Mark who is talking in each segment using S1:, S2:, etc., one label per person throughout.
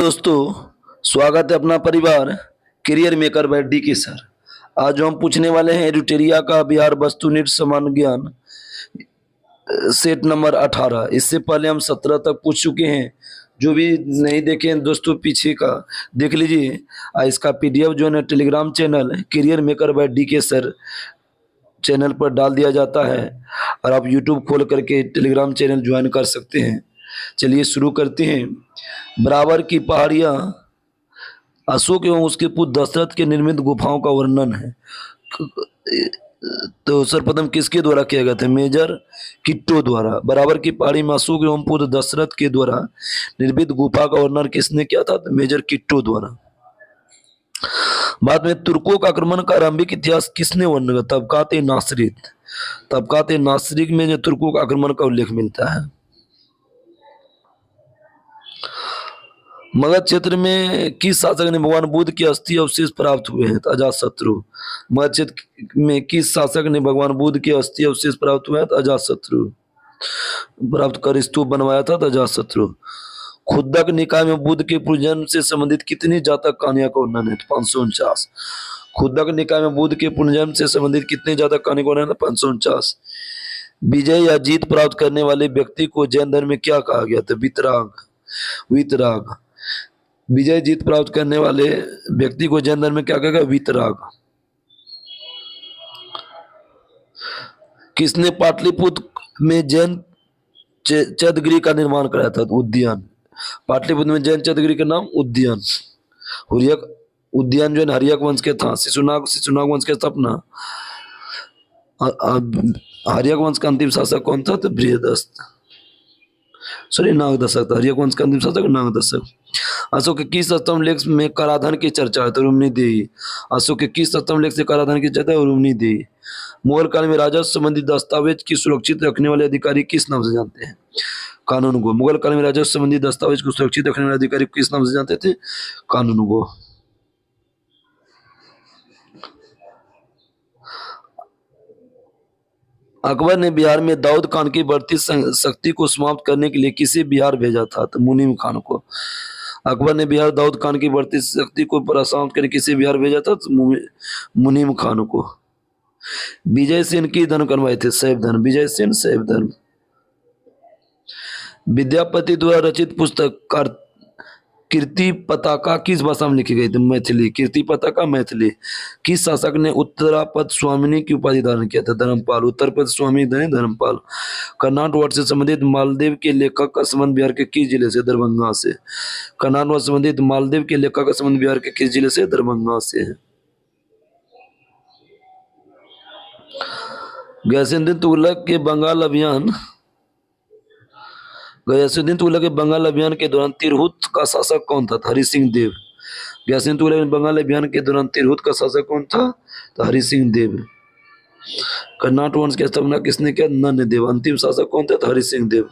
S1: दोस्तों, स्वागत है अपना परिवार career maker by D K sir. आज जो हम पूछने वाले हैं एडिटेरिया का बिहार वस्तुनिष्ठ समान ज्ञान सेट नंबर 18। इससे पहले हम 17 तक पूछ चुके हैं। जो भी नहीं देखे हैं दोस्तों, पीछे का देख लीजिए। इसका पीडीएफ जो है ना Telegram channel career maker by D K sir channel पर डाल दिया जाता है, और आप यूट्यूब खोल करके टेलीग्राम चैनल ज्वाइन कर सकते हैं। चलिए शुरू करते हैं। बराबर की पहाड़ियाँ अशोक एवं उसके पुत्र दशरथ के निर्मित गुफाओं का वर्णन है। तो सर्वप्रथम किसके द्वारा किया गया था? मेजर किट्टो द्वारा। बराबर की पहाड़ी में अशोक एवं पुत्र दशरथ के द्वारा निर्मित गुफा का वर्णन किसने किया था? तो मेजर किट्टो द्वारा। बाद में तुर्कों का आक्रमण का आरंभिक इतिहास किसने वर्णन किया? तबकात नासरिक। तबकात नासरिक में जो तुर्कों का आक्रमण का उल्लेख मिलता है। मगध क्षेत्र में किस शासक ने भगवान बुद्ध के अस्थि अवशेष प्राप्त हुए हैं? तो अजातशत्रु। मगध क्षेत्र में किस शासक ने भगवान बुद्ध के अस्थि अवशेष प्राप्त हुए हैं? तो अजातशत्रु। प्राप्त कर स्तूप बनवाया था तो अजातशत्रु। खुद्दक निकाय में बुद्ध के पुनर्जन्म से संबंधित कितनी जातक कहानियों का वर्णन है? 549। खुद्दक निकाय में बुद्ध के पुनर्जन्म से संबंधित कितनी जातक कहानी का वर्णन है? 549। विजय या जीत प्राप्त करने वाले व्यक्ति को जैन धर्म में क्या कहा गया था? वितराग। वितराग। विजय जीत प्राप्त करने वाले व्यक्ति को जैन धर्म में क्या कहेगा? वीतराग। किसने पाटलिपुत्र में जैन चैत्यगृह का निर्माण कराया था? उद्यान। पाटलिपुत्र में जैन चैत्यगृह का नाम उद्यान। हुरियक उद्यान जो है हरियक वंश के था। शिशुनाग वंश के स्थापना। हरियक वंश का अंतिम शासक कौन था? तो बृहदस्त। नागदशक था। हरियक वंश का अंतिम शासक नागदशक। अशोक के किस स्तंभ लेख में कराधान की चर्चा है? तो रुक्मिणीदेवी। अशोक के किस स्तंभ लेख से कराधान की चर्चा है? रुक्मिणीदेवी। मुगल काल में राजस्व संबंधी दस्तावेज की सुरक्षित रखने वाले अधिकारी किस नाम से जानते हैं? कानून गो। मुगल काल में राजस्व संबंधी दस्तावेज को सुरक्षित रखने वाले अधिकारी किस नाम से जानते थे? कानून गो। अकबर ने बिहार में दाऊद खान की बढ़ती शक्ति को समाप्त करने के लिए किसे बिहार भेजा था? तो मुनीम खान को। अकबर ने बिहार दाऊद खान की बढ़ती शक्ति को परास्त करके किसे बिहार भेजा था? तो मुनीम खान को। विजय सेन की धन करवाए थे? सैफ धन। विजय सेन सैफ धन। विद्यापति द्वारा रचित पुस्तक कीर्ति पताका किस भाषा में लिखी गई थी? मैथिली। कीर्ति पताका मैथिली। किस शासक ने उत्तरापद स्वामिनी की उपाधि धारण किया था? धर्मपाल। उत्तरपद स्वामी धर्मपाल। कर्नाट वट से संबंधित मालदेव के लेखक का संबंध बिहार के किस जिले से? दरभंगा से। कर्नाट वट से संबंधित मालदेव के लेखक का संबंध बिहार के किस जिले से? दरभंगा से है। गयासुद्दीन तुगलक के बंगाल अभियान गयासुद्दीन तुगलक के बंगाल अभियान के दौरान तिरहुत का शासक कौन था? हरि सिंह देव। गयासुद्दीन तुगलक के बंगाल अभियान के दौरान तिरहुत का शासक कौन था? तो हरि सिंह देव। कर्नाट वंश की स्थापना किसने किया? नन्द। अंतिम शासक कौन थे? तो हरि सिंह देव।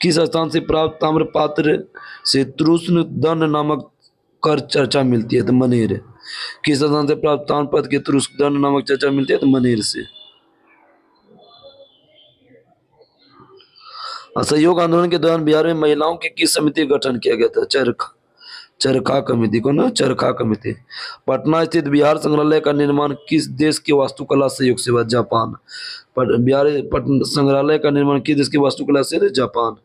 S1: किस स्थान से प्राप्त ताम्र पात्र से त्रुष्ण दंड नामक कर चर्चा मिलती है? तो मनेर। किस स्थान से प्राप्त ताम्र पत्र के त्रुष्ण दंड नामक चर्चा मिलती है? तो मनेर से। असहयोग आंदोलन के दौरान बिहार में महिलाओं की किस समिति का गठन किया गया था? चरखा कमेटी को ना चरखा कमेटी। पटना स्थित बिहार संग्रहालय का निर्माण किस देश के वास्तुकला सहयोग से हुआ? जापान। बिहार संग्रहालय का निर्माण किस देश की वास्तुकला से? जापान।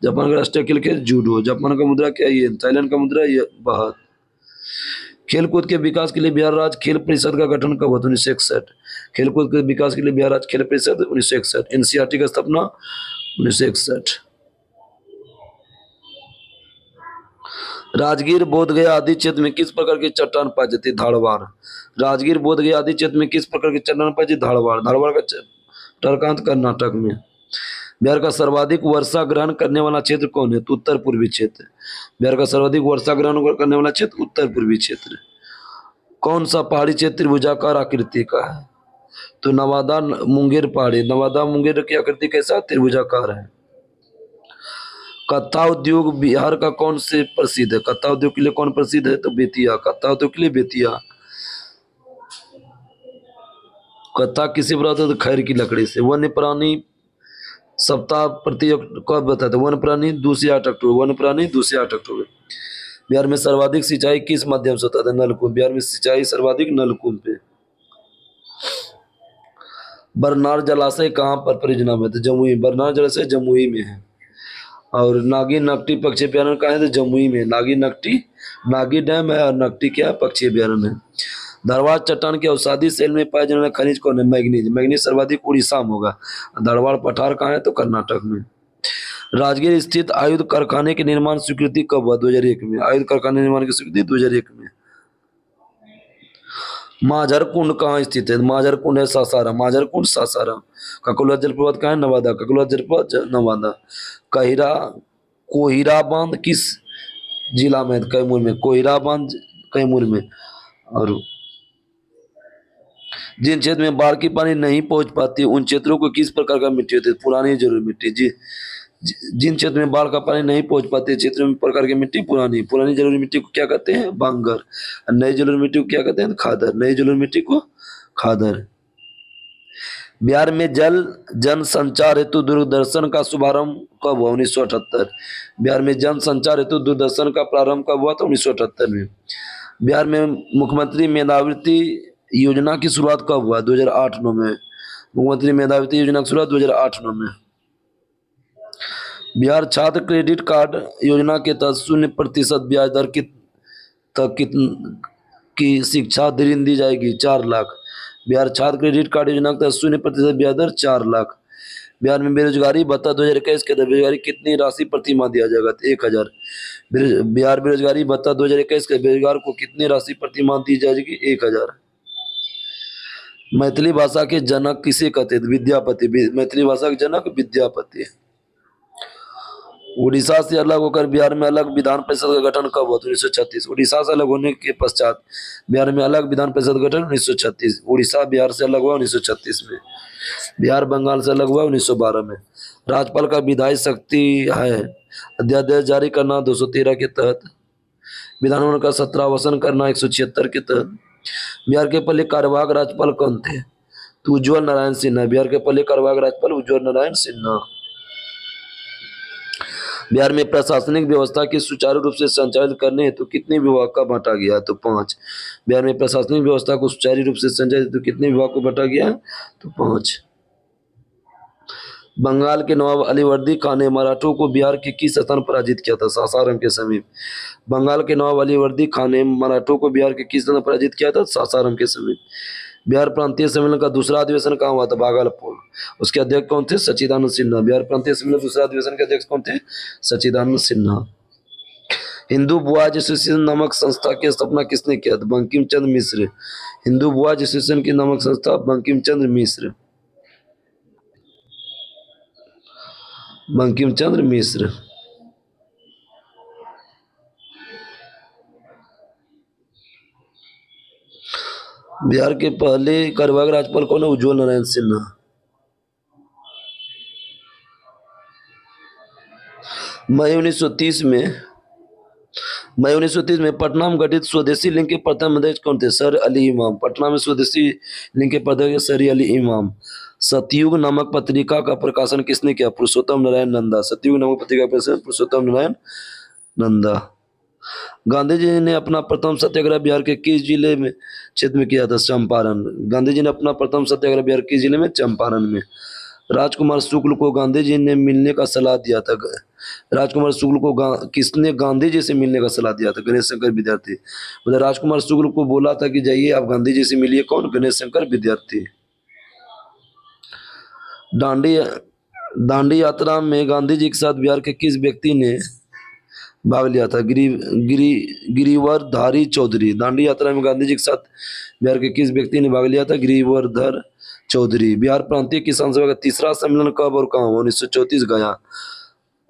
S1: जापान का राष्ट्रीय खेल क्या? जूडो। जापान का मुद्रा क्या? ये। थाईलैंड का मुद्रा ये बाहर। खेलकूद के विकास के लिए बिहार राज्य खेल परिषद का गठन कब हुआ? 1961। खेलकूद के विकास के लिए बिहार राज्य खेल परिषद 1961। एनसीईआरटी का स्थापना 1961। राजगीर बोधगया आदि क्षेत्र में किस प्रकार की चट्टान पाई जाती है? धारवाड़। राजगीर बोधगया आदि क्षेत्र में किस प्रकार की चट्टान पाई जाती है? धारवाड़। धारवाड़ का तर्कांत कर्नाटक में। बिहार का सर्वाधिक वर्षा ग्रहण करने वाला क्षेत्र कौन है? तो उत्तर पूर्वी क्षेत्र। बिहार का सर्वाधिक वर्षा ग्रहण करने वाला क्षेत्र उत्तर पूर्वी क्षेत्र। कौन सा पहाड़ी क्षेत्र त्रिभुजाकार आकृति का है? तो नवादा मुंगेर पहाड़ी। नवादा मुंगेर की आकृति कैसा? त्रिभुजाकार है। कत्था उद्योग बिहार का कौन से प्रसिद्ध है? कत्था उद्योग के लिए कौन प्रसिद्ध है? तो बेतिया। कत्था उद्योग के लिए बेतिया। कत्था किसी बनाते हैं? तो खैर की लकड़ी से। वन्य प्राणी सप्ताह प्रति कब बताते? वन प्राणी 2 से 8 अक्टूबर। वन प्राणी 2 से 8 अक्टूबर। बिहार में सर्वाधिक सिंचाई किस माध्यम से होता था? नलकूप। बिहार में सिंचाई सर्वाधिक नलकूप पे। बरनार जलाशय कहाँ पर परियोजना में? तो जमुई। बरनार जलाशय जमुई में है। और नागी नकटी पक्षी अभ्यारण्य कहाँ है? तो जमुई में। नागी नकटी, नागी डैम है और नकटी क्या है? पक्षी अभ्यारण्य है। धरवाड़ चट्टान के अवसादी सेल में पाए जाने वाला खनिज कौन है? मैग्नीज। मैग्नीज सर्वाधिक उड़ीसा में होगा। धरवाड़ पठार कहाँ है? तो कर्नाटक में। राजगीर स्थित आयुध कारखाने के निर्माण स्वीकृति कब हुआ? 2001 में। आयुध कारखाने निर्माण की स्वीकृति 2001 में। माझर कुंड कहाँ स्थित है? माझर कुंड है सासाराम। माझर कुंड सासाराम। ककोला जलप्रपात कहाँ है? नवादा। ककोला जलप्रपात नवादा। कहिरा कोहिरा बांध किस जिला में? कैमूर में। कोहिरा बांध कैमूर में। और जिन क्षेत्र में बाढ़ की पानी नहीं पहुंच पाती उन क्षेत्रों को किस प्रकार का मिट्टी होती है? पुरानी जलोढ़ मिट्टी। जिन क्षेत्र में बाढ़ का पानी नहीं पहुंच पाते क्षेत्र में प्रकार की मिट्टी पुरानी। पुरानी जलोढ़ मिट्टी को क्या कहते हैं? बांगर। नई जलोढ़ मिट्टी को क्या कहते हैं? खादर। नई जलोढ़ मिट्टी को खादर। बिहार में जल जन संचार हेतु दूरदर्शन का शुभारंभ कब हुआ? 1978। बिहार में जन संचार हेतु दूरदर्शन का प्रारंभ कब हुआ? तो 1978 में। बिहार में मुख्यमंत्री मेधावृत्ति योजना की शुरुआत कब हुआ? 2008-9 में। मुख्यमंत्री मेधावृत्ति योजना की शुरुआत 2008-9 में। बिहार छात्र क्रेडिट कार्ड योजना के तहत 0% ब्याज दर की शिक्षा ऋण दी जाएगी 4 लाख। बिहार छात्र क्रेडिट कार्ड योजना के तहत 0% ब्याज दर 4 लाख। बिहार में बेरोजगारी भत्ता 2021 के तहत बेरोजगारी कितनी राशि प्रति माह दिया जाएगा? तो 1000। बिहार बेरोजगारी भत्ता 2021 के बेरोजगार को कितनी राशि प्रति माह दी जाएगी? 1000। मैथिली भाषा के जनक किसे कहते हैं? विद्यापति। मैथिली भाषा के जनक विद्यापति। उड़ीसा से अलग होकर बिहार में अलग विधान परिषद का गठन कब हुआ? 1936। उड़ीसा से अलग होने के पश्चात बिहार में अलग विधान परिषद गठन 1936। उड़ीसा बिहार से अलग हुआ 1936 में। बिहार बंगाल से अलग हुआ 1912 में। राज्यपाल का विधायी शक्ति है अध्यादेश जारी करना 213 के तहत, विधानमंडल का 17वासन करना 176 के तहत। बिहार के पहले कार्यवाहक राज्यपाल कौन थे? तो उज्ज्वल नारायण सिन्हा। बिहार के पहले कार्यवाहक राज्यपाल उज्ज्वल नारायण सिन्हा। बिहार में प्रशासनिक व्यवस्था की सुचारू रूप से संचालित करने हेतु कितने विभाग का बांटा गया? तो 5। बिहार में प्रशासनिक व्यवस्था को सुचारू रूप से संचालित हेतु कितने विभाग को बांटा गया? तो 5। बंगाल के नवाब अलीवर्दी खान ने मराठों को बिहार के किस स्थान पर पराजित किया था? सासाराम के समीप। बंगाल के नवाब अलीवर्दी खान ने मराठों को बिहार के किस स्थान पर पराजित किया था? सासाराम के समीप। बिहार प्रांतीय सम्मेलन का दूसरा अधिवेशन कहाँ हुआ था? भागलपुर। उसके अध्यक्ष कौन थे? सच्चिदानंद सिन्हा। बिहार प्रांतीय सम्मेलन दूसरा अधिवेशन के अध्यक्ष कौन थे? सच्चिदानंद सिन्हा। हिंदू बुआज एसोसिएशन नामक संस्था की स्थापना किसने किया था? बंकिम चंद्र मिश्र। हिंदू बुआज एसोसिएशन की नामक संस्था बंकिम चंद्र मिश्र। बंकिम चंद्र मिश्र। बिहार के पहले कार्यवाहक राज्यपाल कौन है? उज्ज्वल नारायण सिन्हा। मई 1930 में पटना में गठित स्वदेशी लीग के प्रथम अध्यक्ष कौन थे? सर अली इमाम। पटना में स्वदेशी लीग के अध्यक्ष सर अली इमाम। सतयुग नामक पत्रिका का प्रकाशन किसने किया? पुरुषोत्तम नारायण नंदा। सतयुग नामक पत्रिका का प्रकाशन पुरुषोत्तम नारायण नंदा। गांधी जी ने अपना प्रथम सत्याग्रह बिहार के किस जिले में क्षेत्र में किया था? चंपारण। गांधी जी ने अपना प्रथम सत्याग्रह बिहार किस जिले में? चंपारण में। राजकुमार शुक्ल को गांधी जी ने मिलने का सलाह दिया था? राजकुमार शुक्ल को किसने गांधी जी से मिलने का सलाह दिया था? गणेश शंकर विद्यार्थी। मतलब राजकुमार शुक्ल को बोला था कि जाइए आप गांधी जी से मिलिए। कौन? गणेश शंकर विद्यार्थी। दांडी यात्रा में गांधी जी के साथ बिहार के किस व्यक्ति ने भाग लिया था? गिरिवरधारी चौधरी। दांडी यात्रा में गांधी जी के साथ बिहार के किस व्यक्ति ने भाग लिया था? गिरिवरधर चौधरी। बिहार प्रांतीय किसान सभा का तीसरा सम्मेलन कब और कहाँ हुआ? 1934 गया।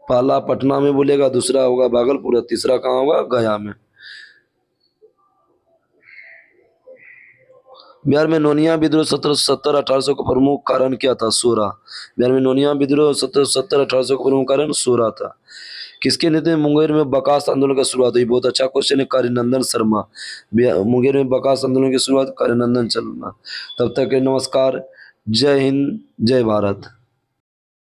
S1: पहला पटना में बोलेगा, दूसरा होगा भागलपुर, तीसरा कहाँ होगा? गया में। बिहार में नोनिया विद्रोह 1770-1800 का प्रमुख कारण क्या था? सोरा। बिहार में नोनिया विद्रोह 1770-1800 का प्रमुख कारण सोरा था। किसके नेतृत्व में मुंगेर में बकास आंदोलन का शुरुआत हुई? बहुत अच्छा क्वेश्चन है, कारीनंदन शर्मा। मुंगेर में बकास आंदोलन की शुरुआत कारीनंदन शर्मा। तब तक के नमस्कार, जय हिंद, जय भारत।